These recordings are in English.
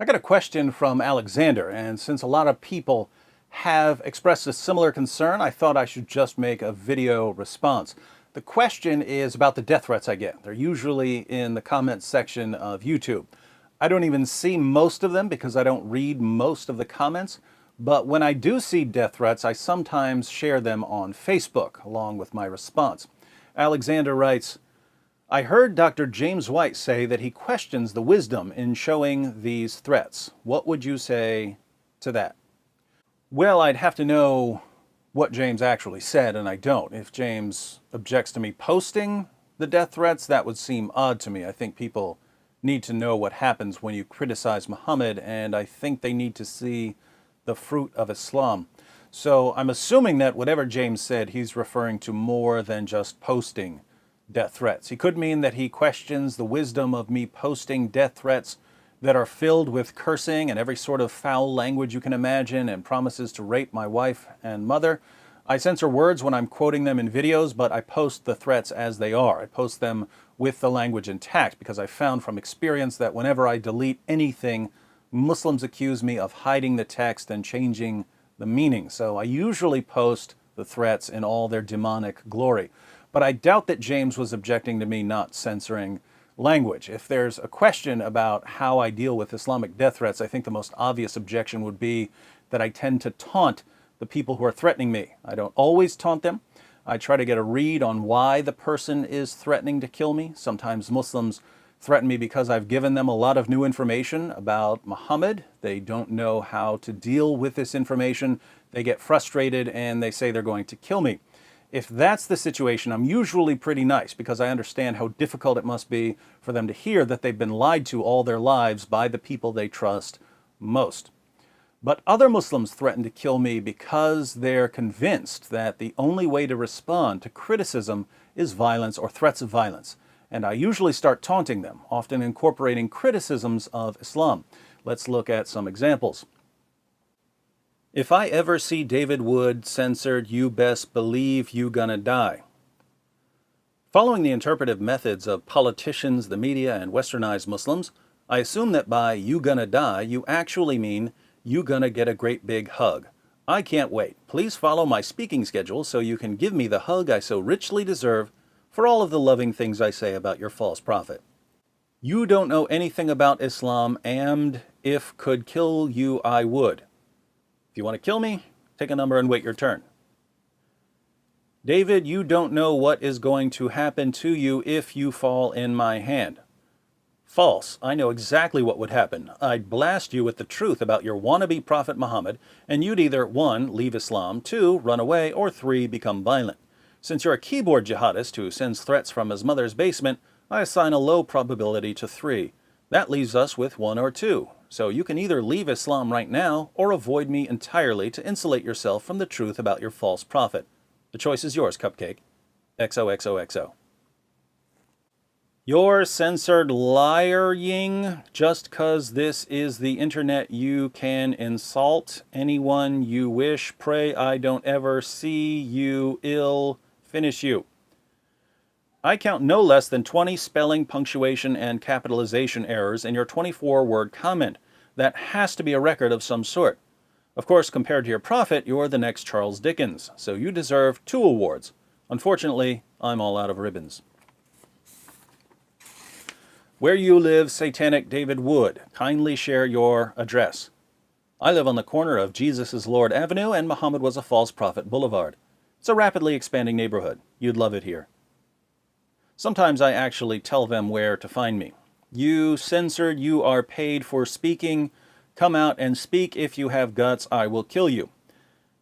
I got a question from Alexander, and since a lot of people have expressed a similar concern, I thought I should just make a video response. The question is about the death threats I get. They're usually in the comments section of YouTube. I don't even see most of them because I don't read most of the comments, but when I do see death threats, I sometimes share them on Facebook along with my response. Alexander writes, I heard Dr. James White say that he questions the wisdom in showing these threats. What would you say to that? Well, I'd have to know what James actually said, and I don't. If James objects to me posting the death threats, that would seem odd to me. I think people need to know what happens when you criticize Muhammad, and I think they need to see the fruit of Islam. So I'm assuming that whatever James said, he's referring to more than just posting death threats. He could mean that he questions the wisdom of me posting death threats that are filled with cursing and every sort of foul language you can imagine and promises to rape my wife and mother. I censor words when I'm quoting them in videos, but I post the threats as they are. I post them with the language intact because I found from experience that whenever I delete anything, Muslims accuse me of hiding the text and changing the meaning. So I usually post the threats in all their demonic glory. But I doubt that James was objecting to me not censoring language. If there's a question about how I deal with Islamic death threats, I think the most obvious objection would be that I tend to taunt the people who are threatening me. I don't always taunt them. I try to get a read on why the person is threatening to kill me. Sometimes Muslims threaten me because I've given them a lot of new information about Muhammad. They don't know how to deal with this information. They get frustrated and they say they're going to kill me. If that's the situation, I'm usually pretty nice because I understand how difficult it must be for them to hear that they've been lied to all their lives by the people they trust most. But other Muslims threaten to kill me because they're convinced that the only way to respond to criticism is violence or threats of violence. And I usually start taunting them, often incorporating criticisms of Islam. Let's look at some examples. If I ever see David Wood censored, you best believe you gonna die. Following the interpretive methods of politicians, the media, and westernized Muslims, I assume that by you gonna die, you actually mean you gonna get a great big hug. I can't wait. Please follow my speaking schedule so you can give me the hug I so richly deserve for all of the loving things I say about your false prophet. You don't know anything about Islam, and if could kill you, I would. If you want to kill me, take a number and wait your turn. David, you don't know what is going to happen to you if you fall in my hand. False. I know exactly what would happen. I'd blast you with the truth about your wannabe prophet Muhammad, and you'd either 1. Leave Islam, 2. Run away, or 3. Become violent. Since you're a keyboard jihadist who sends threats from his mother's basement, I assign a low probability to 3. That leaves us with 1 or 2. So you can either leave Islam right now or avoid me entirely to insulate yourself from the truth about your false prophet. The choice is yours, Cupcake. XOXOXO. You're censored lying. Just 'cause this is the internet, you can insult anyone you wish. Pray I don't ever see you ill. Finish you. I count no less than 20 spelling, punctuation, and capitalization errors in your 24-word comment. That has to be a record of some sort. Of course, compared to your prophet, you're the next Charles Dickens, so you deserve 2 awards. Unfortunately, I'm all out of ribbons. Where you live, Satanic David Wood, kindly share your address. I live on the corner of Jesus is Lord Avenue and Muhammad was a false prophet Boulevard. It's a rapidly expanding neighborhood. You'd love it here. Sometimes I actually tell them where to find me. You censored, you are paid for speaking. Come out and speak. If you have guts, I will kill you.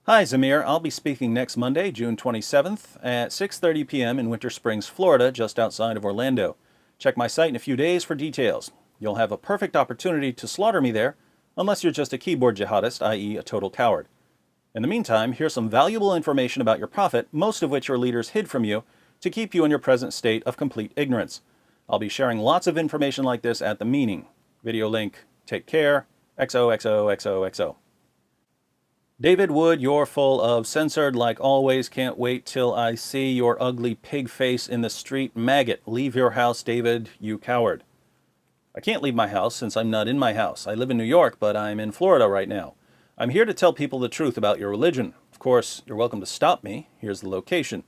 Hi, Zamir. I'll be speaking next Monday, June 27th at 6:30 p.m. in Winter Springs, Florida, just outside of Orlando. Check my site in a few days for details. You'll have a perfect opportunity to slaughter me there, unless you're just a keyboard jihadist, i.e. a total coward. In the meantime, here's some valuable information about your prophet, most of which your leaders hid from you, to keep you in your present state of complete ignorance. I'll be sharing lots of information like this at the meeting. Video link. Take care. XOXOXOXO. David Wood, you're full of censored like always. Can't wait till I see your ugly pig face in the street. Maggot, leave your house, David, you coward. I can't leave my house since I'm not in my house. I live in New York, but I'm in Florida right now. I'm here to tell people the truth about your religion. Of course, you're welcome to stop me. Here's the location.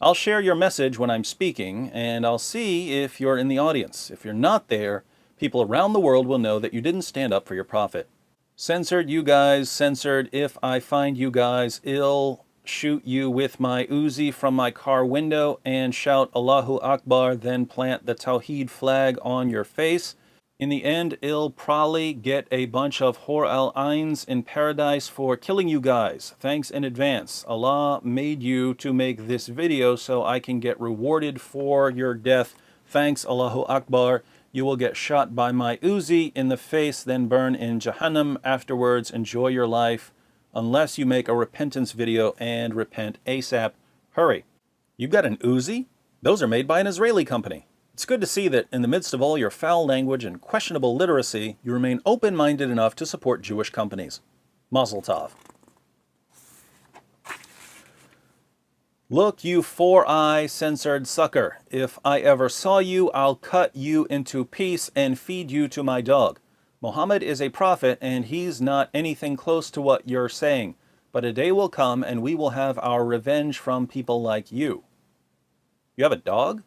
I'll share your message when I'm speaking, and I'll see if you're in the audience. If you're not there, people around the world will know that you didn't stand up for your prophet. Censored, you guys, censored. If I find you guys, I'll shoot you with my Uzi from my car window and shout Allahu Akbar, then plant the Tawheed flag on your face. In the end, I'll probably get a bunch of Hor al-Ains in paradise for killing you guys. Thanks in advance. Allah made you to make this video so I can get rewarded for your death. Thanks, Allahu Akbar. You will get shot by my Uzi in the face, then burn in Jahannam afterwards. Enjoy your life. Unless you make a repentance video and repent ASAP. Hurry. You got an Uzi? Those are made by an Israeli company. It's good to see that in the midst of all your foul language and questionable literacy, you remain open-minded enough to support Jewish companies. Mazel tov. Look, you four-eye censored sucker. If I ever saw you, I'll cut you into piece and feed you to my dog. Muhammad is a prophet, and he's not anything close to what you're saying. But a day will come, and we will have our revenge from people like you. You have a dog?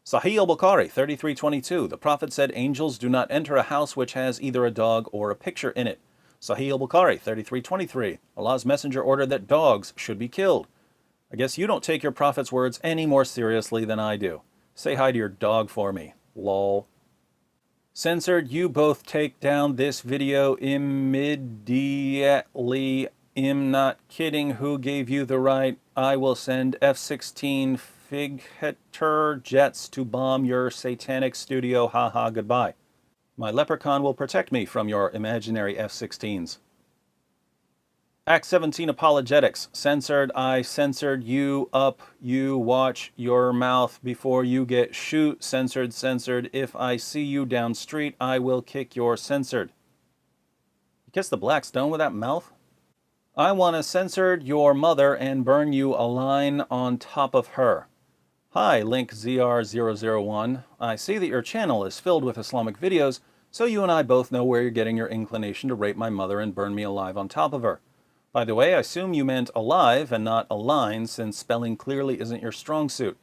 Sahih al-Bukhari, 3322. The Prophet said angels do not enter a house which has either a dog or a picture in it. Sahih al-Bukhari, 3323. Allah's messenger ordered that dogs should be killed. I guess you don't take your Prophet's words any more seriously than I do. Say hi to your dog for me. Lol. Censored, you both take down this video immediately. I'm not kidding. Who gave you the right? I will send F-16 Figheter jets to bomb your satanic studio. Haha, goodbye. My leprechaun will protect me from your imaginary F-16s. Act 17 Apologetics. Censored, I censored you up. You watch your mouth before you get shoot. Censored, censored. If I see you down street, I will kick your censored. You kiss the black stone with that mouth? I want to censored your mother and burn you a line on top of her. Hi, LinkZR001. I see that your channel is filled with Islamic videos, so you and I both know where you're getting your inclination to rape my mother and burn me alive on top of her. By the way, I assume you meant alive and not a line, since spelling clearly isn't your strong suit.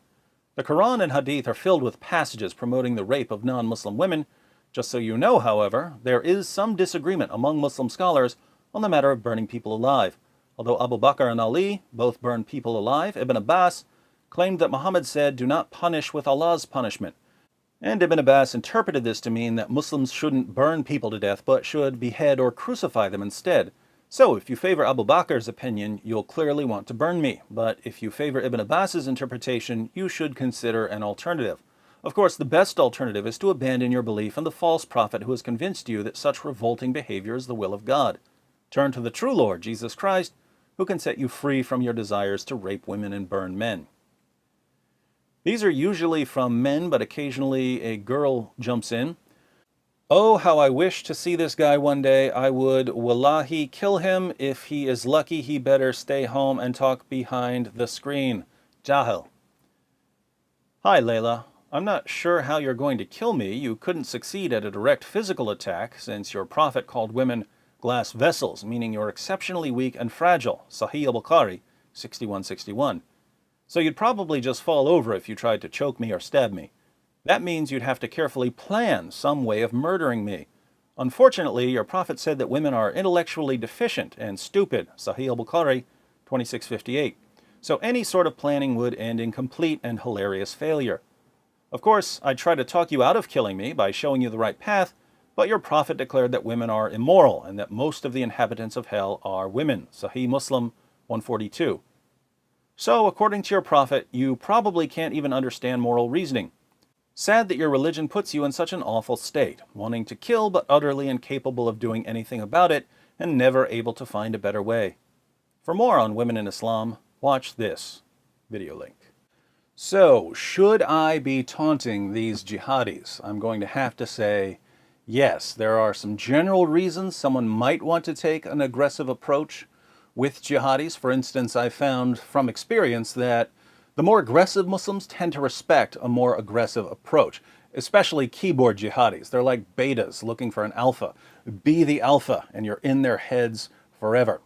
The Quran and Hadith are filled with passages promoting the rape of non-Muslim women. Just so you know, however, there is some disagreement among Muslim scholars on the matter of burning people alive. Although Abu Bakr and Ali both burned people alive, Ibn Abbas claimed that Muhammad said, "Do not punish with Allah's punishment." And Ibn Abbas interpreted this to mean that Muslims shouldn't burn people to death, but should behead or crucify them instead. So, if you favor Abu Bakr's opinion, you'll clearly want to burn me. But if you favor Ibn Abbas's interpretation, you should consider an alternative. Of course, the best alternative is to abandon your belief in the false prophet who has convinced you that such revolting behavior is the will of God. Turn to the true Lord, Jesus Christ, who can set you free from your desires to rape women and burn men. These are usually from men, but occasionally a girl jumps in. Oh, how I wish to see this guy one day. I would, wallahi, kill him. If he is lucky, he better stay home and talk behind the screen. Jahil. Hi, Layla. I'm not sure how you're going to kill me. You couldn't succeed at a direct physical attack, since your prophet called women glass vessels, meaning you're exceptionally weak and fragile. Sahih al-Bukhari, 6161. So you'd probably just fall over if you tried to choke me or stab me. That means you'd have to carefully plan some way of murdering me. Unfortunately, your prophet said that women are intellectually deficient and stupid. Sahih al-Bukhari, 2658. So any sort of planning would end in complete and hilarious failure. Of course, I'd try to talk you out of killing me by showing you the right path, but your prophet declared that women are immoral and that most of the inhabitants of hell are women. Sahih Muslim, 142. So, according to your prophet, you probably can't even understand moral reasoning. Sad that your religion puts you in such an awful state, wanting to kill but utterly incapable of doing anything about it and never able to find a better way. For more on women in Islam, watch this video link. So, should I be taunting these jihadis? I'm going to have to say, yes, there are some general reasons someone might want to take an aggressive approach with jihadis. For instance, I found from experience that the more aggressive Muslims tend to respect a more aggressive approach. especially keyboard jihadis. They're like betas looking for an alpha. Be the alpha, and you're in their heads forever.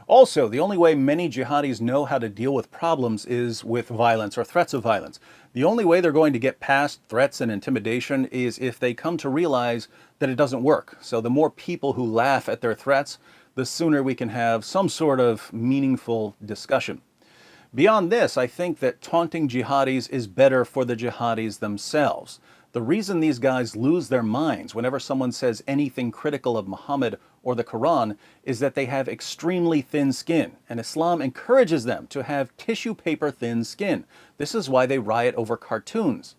Also, the only way many jihadis know how to deal with problems is with violence or threats of violence. The only way they're going to get past threats and intimidation is if they come to realize that it doesn't work. So the more people who laugh at their threats, the sooner we can have some sort of meaningful discussion. Beyond this, I think that taunting jihadis is better for the jihadis themselves. The reason these guys lose their minds whenever someone says anything critical of Muhammad or the Quran is that they have extremely thin skin, and Islam encourages them to have tissue paper thin skin. This is why they riot over cartoons.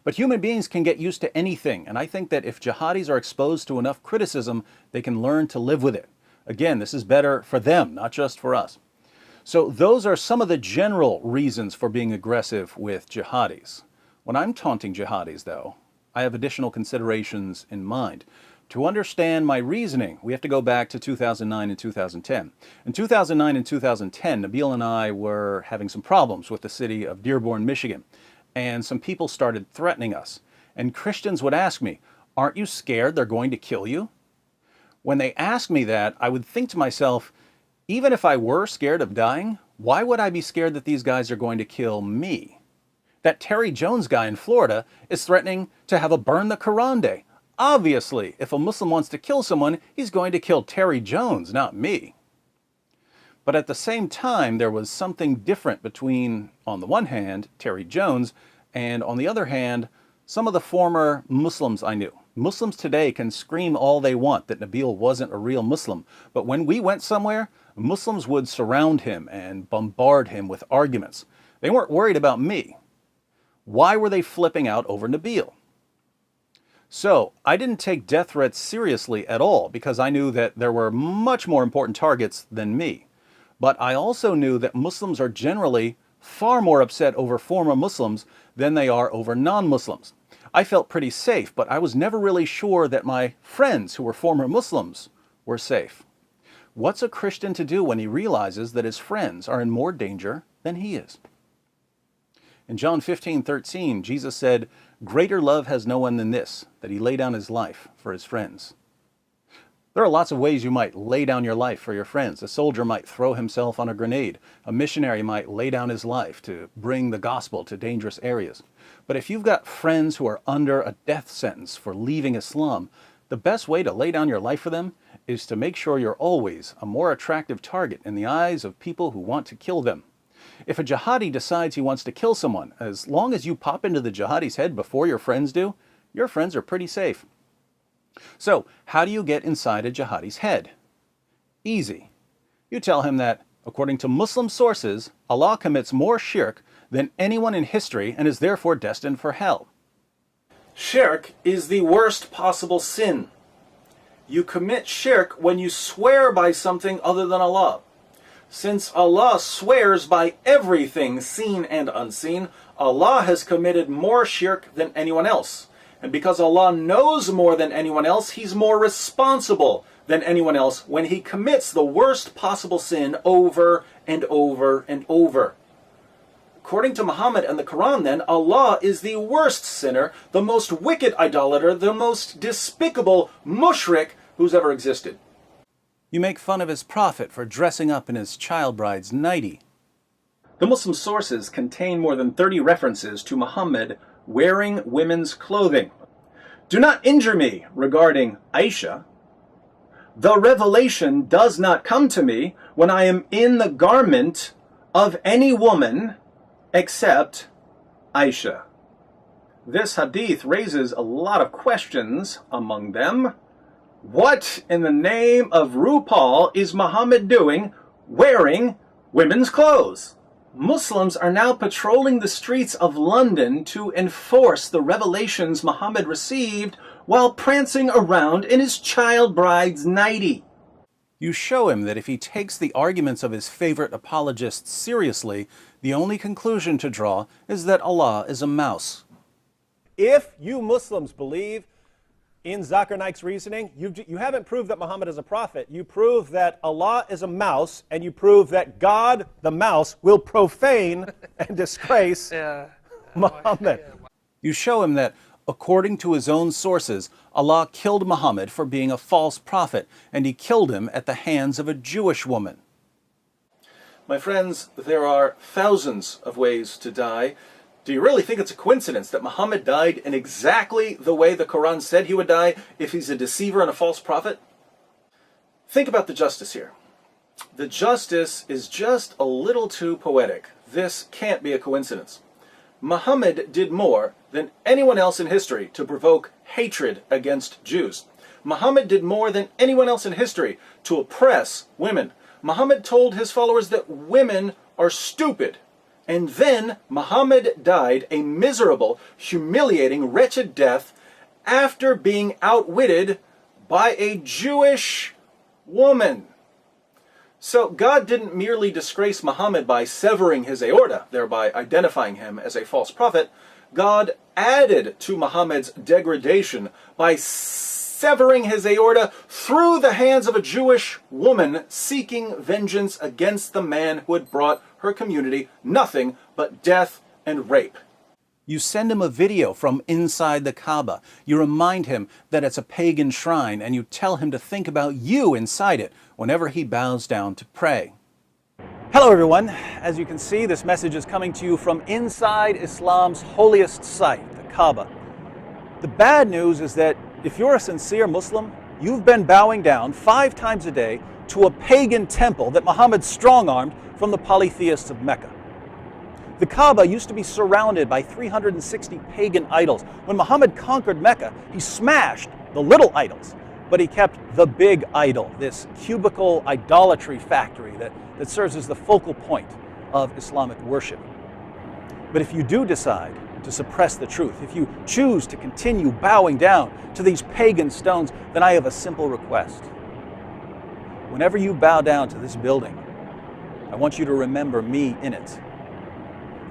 But human beings can get used to anything, and I think that if jihadis are exposed to enough criticism, they can learn to live with it. Again, this is better for them, not just for us. So those are some of the general reasons for being aggressive with jihadis. When I'm taunting jihadis, though, I have additional considerations in mind. To understand my reasoning, we have to go back to 2009 and 2010. In 2009 and 2010, Nabil and I were having some problems with the city of Dearborn, Michigan, and some people started threatening us. And Christians would ask me, "Aren't you scared they're going to kill you?" When they asked me that, I would think to myself, even if I were scared of dying, why would I be scared that these guys are going to kill me? That Terry Jones guy in Florida is threatening to have a burn the Quran day. Obviously, if a Muslim wants to kill someone, he's going to kill Terry Jones, not me. But at the same time, there was something different between, on the one hand, Terry Jones, and on the other hand, some of the former Muslims I knew. Muslims today can scream all they want that Nabil wasn't a real Muslim, but when we went somewhere, Muslims would surround him and bombard him with arguments. They weren't worried about me. Why were they flipping out over Nabil? So I didn't take death threats seriously at all because I knew that there were much more important targets than me. But I also knew that Muslims are generally far more upset over former Muslims than they are over non-Muslims. I felt pretty safe, but I was never really sure that my friends who were former Muslims were safe. What's a Christian to do when he realizes that his friends are in more danger than he is? In John 15:13, Jesus said, "Greater love has no one than this, that he lay down his life for his friends." There are lots of ways you might lay down your life for your friends. A soldier might throw himself on a grenade. A missionary might lay down his life to bring the gospel to dangerous areas. But if you've got friends who are under a death sentence for leaving Islam, the best way to lay down your life for them is to make sure you're always a more attractive target in the eyes of people who want to kill them. If a jihadi decides he wants to kill someone, as long as you pop into the jihadi's head before your friends do, your friends are pretty safe. So, how do you get inside a jihadi's head? Easy. You tell him that, according to Muslim sources, Allah commits more shirk than anyone in history and is therefore destined for hell. Shirk is the worst possible sin. You commit shirk when you swear by something other than Allah. Since Allah swears by everything seen and unseen, Allah has committed more shirk than anyone else. And because Allah knows more than anyone else, He's more responsible than anyone else when He commits the worst possible sin over and over and over. According to Muhammad and the Quran, then, Allah is the worst sinner, the most wicked idolater, the most despicable mushrik who's ever existed. You make fun of his prophet for dressing up in his child bride's nightie. The Muslim sources contain more than 30 references to Muhammad wearing women's clothing. Do not injure me regarding Aisha. The revelation does not come to me when I am in the garment of any woman except Aisha. This hadith raises a lot of questions, among them, what in the name of RuPaul is Muhammad doing wearing women's clothes? Muslims are now patrolling the streets of London to enforce the revelations Muhammad received while prancing around in his child bride's nightie. You show him that if he takes the arguments of his favorite apologists seriously, the only conclusion to draw is that Allah is a mouse. If you Muslims believe in Zakir Naik's reasoning, you haven't proved that Muhammad is a prophet. You prove that Allah is a mouse, and you prove that God, the mouse, will profane and disgrace Muhammad. You show him that According to his own sources, Allah killed Muhammad for being a false prophet, and he killed him at the hands of a Jewish woman. My friends, there are thousands of ways to die. Do you really think it's a coincidence that Muhammad died in exactly the way the Quran said he would die if he's a deceiver and a false prophet? Think about the justice here. The justice is just a little too poetic. This can't be a coincidence. Muhammad did more than anyone else in history to provoke hatred against Jews. Muhammad did more than anyone else in history to oppress women. Muhammad told his followers that women are stupid. And then Muhammad died a miserable, humiliating, wretched death after being outwitted by a Jewish woman. So God didn't merely disgrace Muhammad by severing his aorta, thereby identifying him as a false prophet. God added to Muhammad's degradation by severing his aorta through the hands of a Jewish woman seeking vengeance against the man who had brought her community nothing but death and rape. You send him a video from inside the Kaaba. You remind him that it's a pagan shrine, and you tell him to think about you inside it whenever he bows down to pray. Hello everyone. As you can see, this message is coming to you from inside Islam's holiest site, the Kaaba. The bad news is that if you're a sincere Muslim, you've been bowing down 5 times a day to a pagan temple that Muhammad strong-armed from the polytheists of Mecca. The Kaaba used to be surrounded by 360 pagan idols. When Muhammad conquered Mecca, he smashed the little idols, but he kept the big idol, this cubical idolatry factory that serves as the focal point of Islamic worship. But if you do decide to suppress the truth, if you choose to continue bowing down to these pagan stones, then I have a simple request. Whenever you bow down to this building, I want you to remember me in it.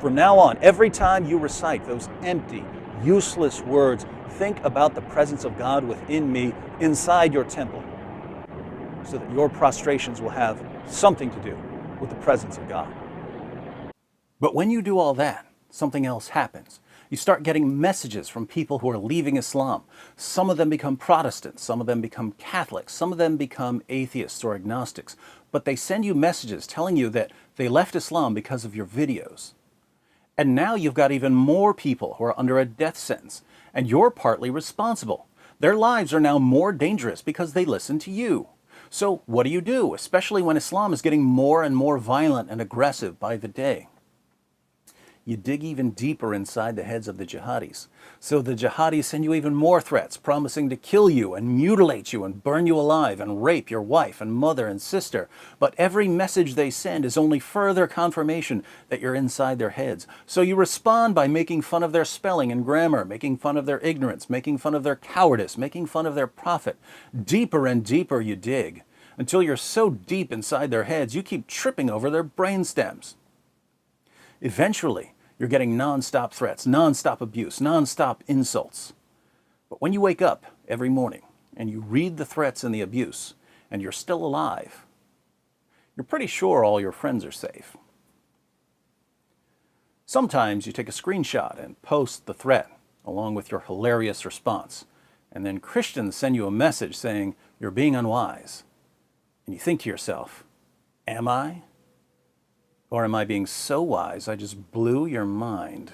From now on, every time you recite those empty, useless words, think about the presence of God within me inside your temple, so that your prostrations will have something to do with the presence of God. But when you do all that, something else happens. You start getting messages from people who are leaving Islam. Some of them become Protestants, some of them become Catholics, some of them become atheists or agnostics. But they send you messages telling you that they left Islam because of your videos. And now you've got even more people who are under a death sentence, and you're partly responsible. Their lives are now more dangerous because they listen to you. So what do, especially when Islam is getting more and more violent and aggressive by the day? You dig even deeper inside the heads of the jihadis. So the jihadis send you even more threats, promising to kill you and mutilate you and burn you alive and rape your wife and mother and sister. But every message they send is only further confirmation that you're inside their heads. So you respond by making fun of their spelling and grammar, making fun of their ignorance, making fun of their cowardice, making fun of their prophet. Deeper and deeper you dig, until you're so deep inside their heads you keep tripping over their brain stems. Eventually, you're getting non-stop threats, non-stop abuse, non-stop insults. But when you wake up every morning and you read the threats and the abuse, and you're still alive, you're pretty sure all your friends are safe. Sometimes you take a screenshot and post the threat along with your hilarious response, and then Christians send you a message saying you're being unwise. And you think to yourself, am I? Or am I being so wise I just blew your mind?